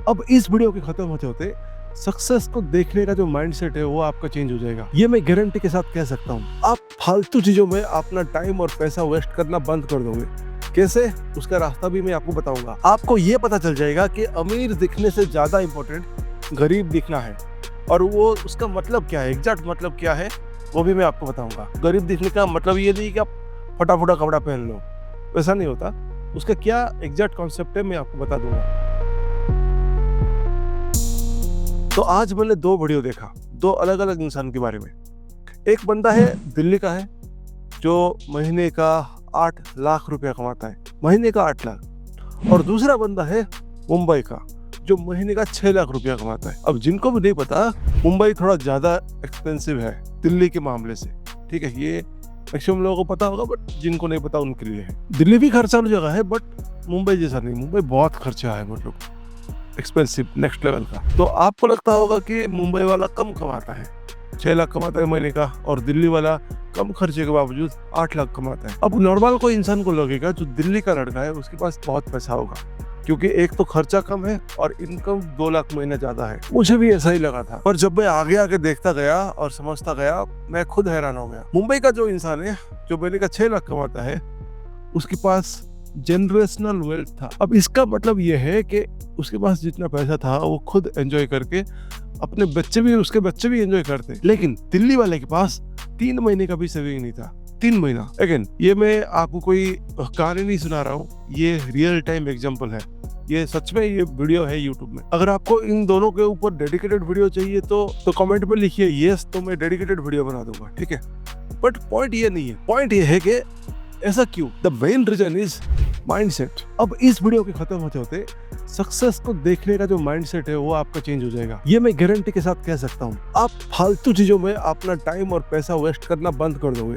अब इस वीडियो के खत्म होते होते सक्सेस को देखने का जो माइंडसेट है वो आपका चेंज हो जाएगा। ये मैं गारंटी के साथ कह सकता हूँ। आप फालतू चीजों में अपना टाइम और पैसा वेस्ट करना बंद कर दोगे। कैसे, उसका रास्ता भी मैं आपको बताऊंगा। आपको ये पता चल जाएगा कि अमीर दिखने से ज्यादा इंपॉर्टेंट गरीब दिखना है, और वो उसका मतलब क्या है, एग्जैक्ट मतलब क्या है वो भी मैं आपको बताऊंगा। गरीब दिखने का मतलब ये नहीं कि आप फटाफटा कपड़ा पहन लो, वैसा नहीं होता। उसका क्या एग्जैक्ट कॉन्सेप्ट है मैं आपको बता दूंगा। तो आज मैंने दो वीडियो देखा, दो अलग अलग इंसान के बारे में। एक बंदा है दिल्ली का है जो महीने का 8 लाख रुपया कमाता है, महीने का 8 लाख। और दूसरा बंदा है मुंबई का जो महीने का 6 लाख रुपया कमाता है। अब जिनको भी नहीं पता, मुंबई थोड़ा ज्यादा एक्सपेंसिव है दिल्ली के मामले से, ठीक है। ये मैक्सिमम लोगों को पता होगा, बट जिनको नहीं पता उनके लिए है। दिल्ली भी खर्चा जगह है, बट मुंबई जैसा नहीं। मुंबई बहुत खर्चा है, मतलब एक्सपेंसिव नेक्स्ट लेवल का। तो आपको लगता होगा कि मुंबई वाला कम कमाता है, 6 लाख कमाता है महीने का, और दिल्ली वाला कम खर्चे के बावजूद 8 लाख कमाता है। अब नॉर्मल कोई इंसान को लगेगा जो दिल्ली का लड़का है उसके पास बहुत पैसा होगा, क्योंकि एक तो खर्चा कम है और इनकम 2 लाख महीना ज्यादा है। मुझे भी ऐसा ही लगा था, पर जब मैं आगे आगे देखता गया और समझता गया, मैं खुद हैरान हो गया। मुंबई का जो इंसान है जो महीने का 6 लाख कमाता है, उसके पास जनरेशनल वेल्थ था। अब इसका मतलब यह है कि उसके पास जितना पैसा था वो खुद एंजॉय करके अपने उसके बच्चे भी एंजॉय करते। लेकिन दिल्ली वाले के पास 3 महीने का भी सेविंग नहीं था। 3 महीना। अगेन, ये मैं आपको कोई कहानी नहीं सुना रहा हूँ, ये रियल टाइम एग्जांपल है। ये सच में ये वीडियो है यूट्यूब में। अगर आपको इन दोनों के ऊपर डेडिकेटेड वीडियो चाहिए तो कमेंट में लिखिए यस, तो मैं डेडिकेटेड वीडियो बना दूंगा, ठीक है। बट पॉइंट ये नहीं है। पॉइंट ये है कि ऐसा क्यों? The main reason is mindset. अब इस वीडियो के खत्म होते होते सक्सेस को देखने का जो माइंडसेट है वो आपका चेंज हो जाएगा। ये मैं गारंटी के साथ कह सकता हूँ। आप फालतू चीजों में अपना टाइम और पैसा वेस्ट करना बंद कर दोगे।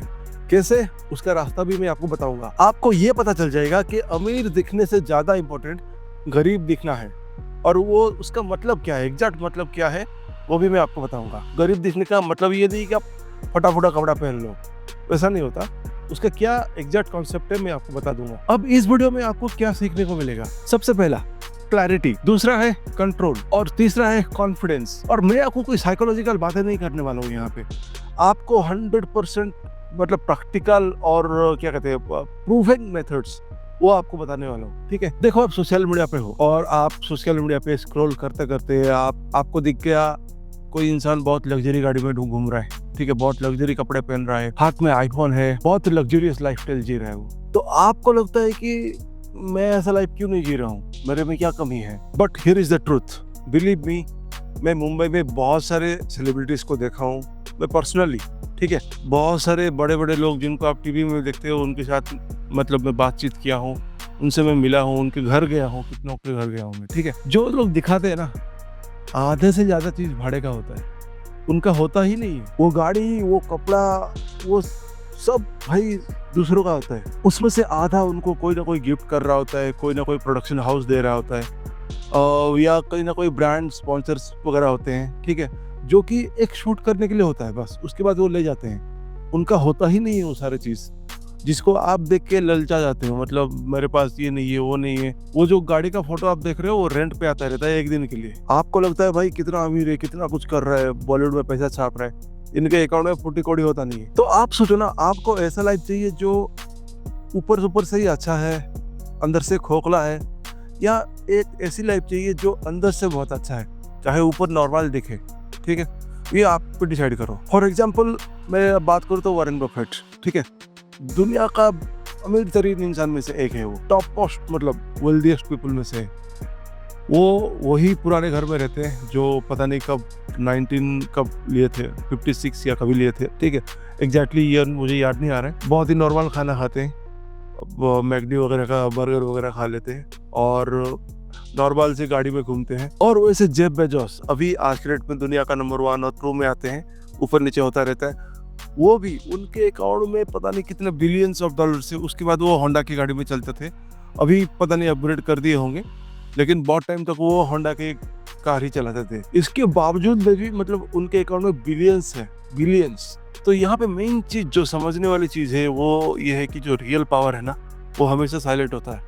कैसे, उसका रास्ता भी मैं आपको बताऊंगा। आपको ये पता चल जाएगा कि अमीर दिखने से ज्यादा इंपॉर्टेंट गरीब दिखना है, और वो उसका मतलब क्या है, एग्जैक्ट मतलब क्या है वो भी मैं आपको बताऊंगा। गरीब दिखने का मतलब ये नहीं कि आप फटाफटा कपड़ा पहन लो, वैसा नहीं होता। उसका क्या एग्जैक्ट कॉन्सेप्ट है मैं आपको बता दूंगा। अब इस वीडियो में आपको क्या सीखने को मिलेगा? सबसे पहला क्लैरिटी, दूसरा है कंट्रोल, और तीसरा है कॉन्फिडेंस। और मैं आपको कोई साइकोलॉजिकल बातें नहीं करने वाला हूँ यहाँ पे। आपको 100% मतलब प्रैक्टिकल और क्या कहते हैं प्रूवन मेथड्स वो आपको बताने वाला हूँ, ठीक है। देखो, आप सोशल मीडिया पे हो और आप सोशल मीडिया पे स्क्रॉल करते करते आपको दिख गया कोई इंसान बहुत लग्जरी गाड़ी में घूम रहा है, ठीक है, बहुत लग्जरी कपड़े पहन रहा है, हाथ में आईफोन है, बहुत लग्जरियस लाइफस्टाइल जी रहा है वो। तो आपको लगता है कि मैं ऐसा लाइफ क्यों नहीं जी रहा हूँ, मेरे में क्या कमी है? But here is the truth, believe me, मैं मुंबई में बहुत सारे सेलिब्रिटीज को देखा हूँ, मैं पर्सनली, ठीक है। बहुत सारे बड़े बड़े लोग जिनको आप टीवी में देखते हो, उनके साथ मतलब मैं बातचीत किया हूँ, उनसे मैं मिला हूँ, उनके घर गया हूँ, कितनों के घर गया हूँ मैं, ठीक है। जो लोग दिखाते हैं ना, आधे से ज्यादा चीज भाड़े का होता है, उनका होता ही नहीं है। वो गाड़ी, वो कपड़ा, वो सब भाई दूसरों का होता है। उसमें से आधा उनको कोई ना कोई गिफ्ट कर रहा होता है, कोई ना कोई प्रोडक्शन हाउस दे रहा होता है, या कोई ना कोई ब्रांड स्पॉन्सर्स वगैरह होते हैं, ठीक है, जो कि एक शूट करने के लिए होता है बस। उसके बाद वो ले जाते हैं, उनका होता ही नहीं है वो सारे चीज, जिसको आप देख के ललचा जाते हो। मतलब मेरे पास ये नहीं है, वो नहीं है। वो जो गाड़ी का फोटो आप देख रहे हो वो रेंट पे आता रहता है 1 दिन के लिए। आपको लगता है भाई कितना अमीर है, कितना कुछ कर रहा है, बॉलीवुड में पैसा छाप रहा है, इनके अकाउंट में फुटी कौड़ी होता नहीं है। तो आप सोचो ना, आपको ऐसा लाइफ चाहिए जो ऊपर से ही अच्छा है, अंदर से खोखला है, या एक ऐसी लाइफ चाहिए जो अंदर से बहुत अच्छा है, चाहे ऊपर नॉर्मल दिखे, ठीक है। ये आप डिसाइड करो। फॉर एग्जाम्पल मैं बात करूँ तो वॉरेन बफेट, ठीक है, दुनिया का अमीर तरीन इंसान में से एक है। वो टॉप मोस्ट मतलब वेल्दीएस्ट पीपल में से। वो वही पुराने घर में रहते हैं जो पता नहीं कब 19 कब लिए थे, 56 या कभी लिए थे, ठीक है। एग्जैक्टली ईयर मुझे याद नहीं आ रहा है। बहुत ही नॉर्मल खाना खाते हैं, मैकडी वगैरह का बर्गर वगैरह खा लेते हैं, और नॉर्मल से गाड़ी में घूमते हैं। और वैसे जेफ बेजोस अभी आज के डेट में दुनिया का नंबर 1 और 2 में आते हैं, ऊपर नीचे होता रहता है। वो भी उनके अकाउंट में पता नहीं कितने बिलियंस ऑफ डॉलर से। उसके बाद वो होंडा की गाड़ी में चलते थे, अभी पता नहीं अपग्रेड कर दिए होंगे, लेकिन बहुत टाइम तक वो होंडा की कार ही चलाते थे। इसके बावजूद भी मतलब उनके अकाउंट में बिलियंस है, बिलियंस। तो यहाँ पे मेन चीज जो समझने वाली चीज है वो ये है कि जो रियल पावर है ना, वो हमेशा साइलेंट होता है।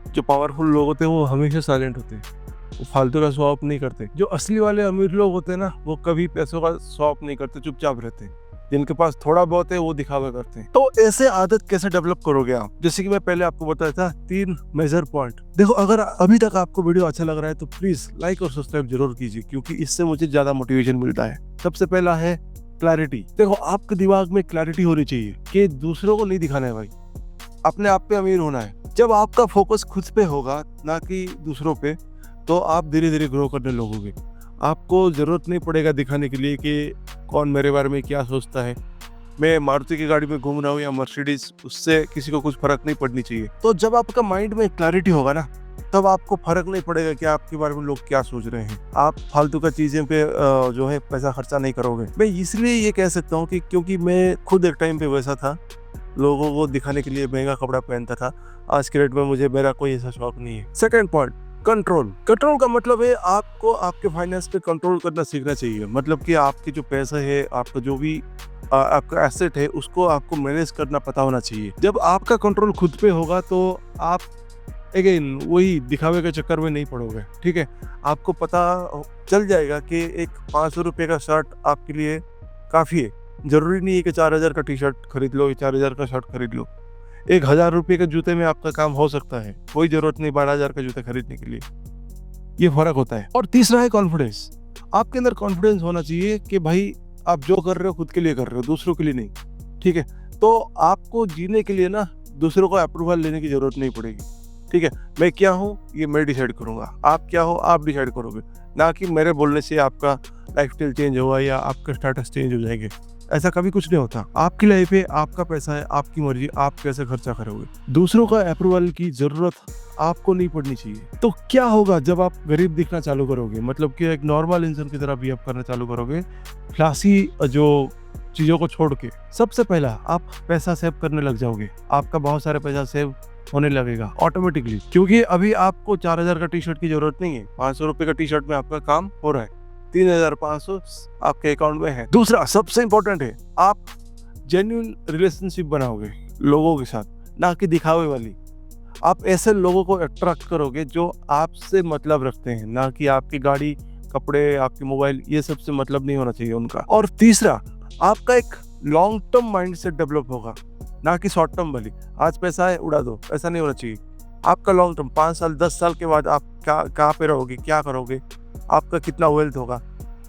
जो पावरफुल लोग होते हैं वो हमेशा साइलेंट होते हैं। वो फालतू का शो ऑफ नहीं करते। जो असली वाले अमीर लोग होते हैं ना, वो कभी पैसों का शो ऑफ नहीं करते, चुपचाप रहते हैं। जिनके पास थोड़ा बहुत है वो दिखावा करते हैं। तो ऐसे आदत कैसे डेवलप करोगे आप? जैसे कि मैं पहले आपको बताया था 3 मेजर पॉइंट। देखो, अगर अभी तक आपको वीडियो अच्छा लग रहा है तो प्लीज लाइक और सब्सक्राइब जरूर कीजिए, क्योंकि इससे मुझे ज्यादा मोटिवेशन मिलता है। सबसे पहला है क्लैरिटी। देखो, आपके दिमाग में क्लैरिटी होनी चाहिए कि दूसरों को नहीं दिखाना है भाई, अपने आप पे अमीर होना है। जब आपका फोकस खुद पे होगा ना कि दूसरों पे, तो आप धीरे धीरे ग्रो करने लगोगे। आपको जरूरत नहीं पड़ेगा दिखाने के लिए कि कौन मेरे बारे में क्या सोचता है। मैं मारुति की गाड़ी में घूम रहा हूँ या मर्सिडीज, उससे किसी को कुछ फर्क नहीं पड़नी चाहिए। तो जब आपका माइंड में क्लैरिटी होगा ना, तब आपको फर्क नहीं पड़ेगा कि आपके बारे में लोग क्या सोच रहे हैं। आप फालतू का चीजें पे जो है पैसा खर्चा नहीं करोगे। मैं इसलिए ये कह सकता हूँ कि क्योंकि मैं खुद एक टाइम पे वैसा था, लोगों को दिखाने के लिए महंगा कपड़ा पहनता था। आज के डेट में मुझे मेरा कोई ऐसा शौक नहीं है। Second point, control. कंट्रोल का मतलब है आपको आपके फाइनेंस पे कंट्रोल करना सीखना चाहिए। मतलब कि आपके जो पैसा है, आपका जो भी आपका एसेट है, उसको आपको मैनेज करना पता होना चाहिए। जब आपका कंट्रोल खुद पे होगा तो आप अगेन वही दिखावे के चक्कर में नहीं पड़ोगे। ठीक है, आपको पता चल जाएगा कि एक 500 रुपये का शर्ट आपके लिए काफ़ी है। जरूरी नहीं है कि 4000 का टी शर्ट खरीद लो या 4000 का शर्ट खरीद लो। 1000 रुपये के जूते में आपका काम हो सकता है, कोई जरूरत नहीं 12,000 का जूता खरीदने के लिए। ये फर्क होता है। और तीसरा है कॉन्फिडेंस। आपके अंदर कॉन्फिडेंस होना चाहिए कि भाई आप जो कर रहे हो खुद के लिए कर रहे हो, दूसरों के लिए नहीं। ठीक है, तो आपको जीने के लिए ना दूसरों को अप्रूवल लेने की जरूरत नहीं पड़ेगी। ठीक है, मैं क्या हूँ ये मैं डिसाइड करूंगा, आप क्या हो आप डिसाइड करोगे, ना कि मेरे बोलने से आपका लाइफस्टाइल चेंज होगा या आपका स्टेटस चेंज हो जाएंगे। ऐसा कभी कुछ नहीं होता। आपकी लाइफ है, आपका पैसा है, आपकी मर्जी, आप कैसे खर्चा करोगे। दूसरों का अप्रूवल की जरूरत आपको नहीं पड़नी चाहिए। तो क्या होगा जब आप गरीब दिखना चालू करोगे, मतलब कि एक नॉर्मल इंसान की तरह बिहेव करना चालू करोगे, क्लासी जो चीजों को छोड़ के। सबसे पहला, आप पैसा सेव करने लग जाओगे। आपका बहुत सारा पैसा सेव होने लगेगा ऑटोमेटिकली, क्योंकि अभी आपको 4000 का टी शर्ट की जरूरत नहीं है। 500 रुपए का टी शर्ट में आपका काम हो रहा है, 3500 आपके अकाउंट में है। दूसरा सबसे इंपॉर्टेंट है, आप जेन्युइन रिलेशनशिप बनाओगे लोगों के साथ, ना कि दिखावे वाली। आप ऐसे लोगों को अट्रैक्ट करोगे जो आपसे मतलब रखते हैं, ना कि आपकी गाड़ी, कपड़े, आपकी मोबाइल, ये सब से मतलब नहीं होना चाहिए उनका। और तीसरा, आपका एक लॉन्ग टर्म माइंडसेट डेवलप होगा, ना कि शॉर्ट टर्म वाली। आज पैसा है उड़ा दो, ऐसा नहीं होना चाहिए। आपका लॉन्ग टर्म 5 साल 10 साल के बाद आप कहाँ पे रहोगे, क्या करोगे, आपका कितना वेल्थ होगा,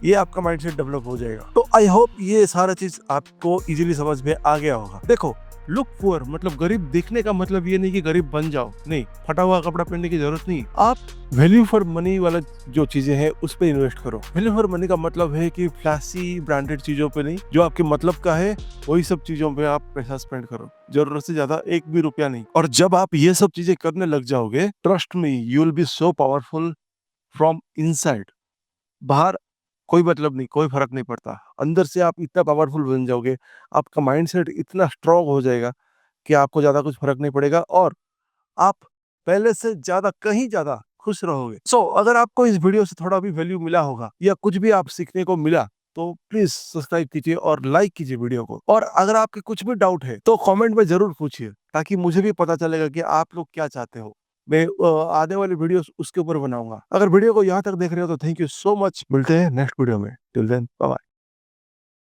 ये आपका माइंडसेट डेवलप हो जाएगा। तो आई होप ये सारा चीज आपको इजीली समझ में आ गया होगा। देखो, लुक पुअर मतलब गरीब दिखने का मतलब ये नहीं कि गरीब बन जाओ, नहीं, फटा हुआ कपड़ा पहनने की जरूरत नहीं। आप वैल्यू फॉर मनी वाला जो चीजें हैं उस पर इन्वेस्ट करो। वैल्यू फॉर मनी का मतलब है कि फ्लैशी ब्रांडेड चीजों पे नहीं, जो आपके मतलब का है वही सब चीजों पे आप पैसा स्पेंड करो, जरूरत से ज्यादा एक भी रुपया नहीं। और जब आप ये सब चीजें करने लग जाओगे, trust me, you will be so powerful from inside. बाहर कोई मतलब नहीं, कोई फर्क नहीं पड़ता, अंदर से आप इतना पावरफुल बन जाओगे, आपका माइंडसेट इतना स्ट्रांग हो जाएगा कि आपको ज्यादा कुछ फर्क नहीं पड़ेगा और आप पहले से ज्यादा, कहीं ज्यादा खुश रहोगे। अगर आपको इस वीडियो से थोड़ा भी वैल्यू मिला होगा या कुछ भी आप सीखने को मिला, तो प्लीज सब्सक्राइब कीजिए और लाइक कीजिए वीडियो को। और अगर आपके कुछ भी डाउट है तो कमेंट में जरूर पूछिए, ताकि मुझे भी पता चलेगा कि आप लोग क्या चाहते हो। मैं आने वाली वीडियोस उसके ऊपर बनाऊंगा। अगर वीडियो को यहाँ तक देख रहे हो तो थैंक यू सो मच। मिलते हैं नेक्स्ट वीडियो में। Till then bye bye.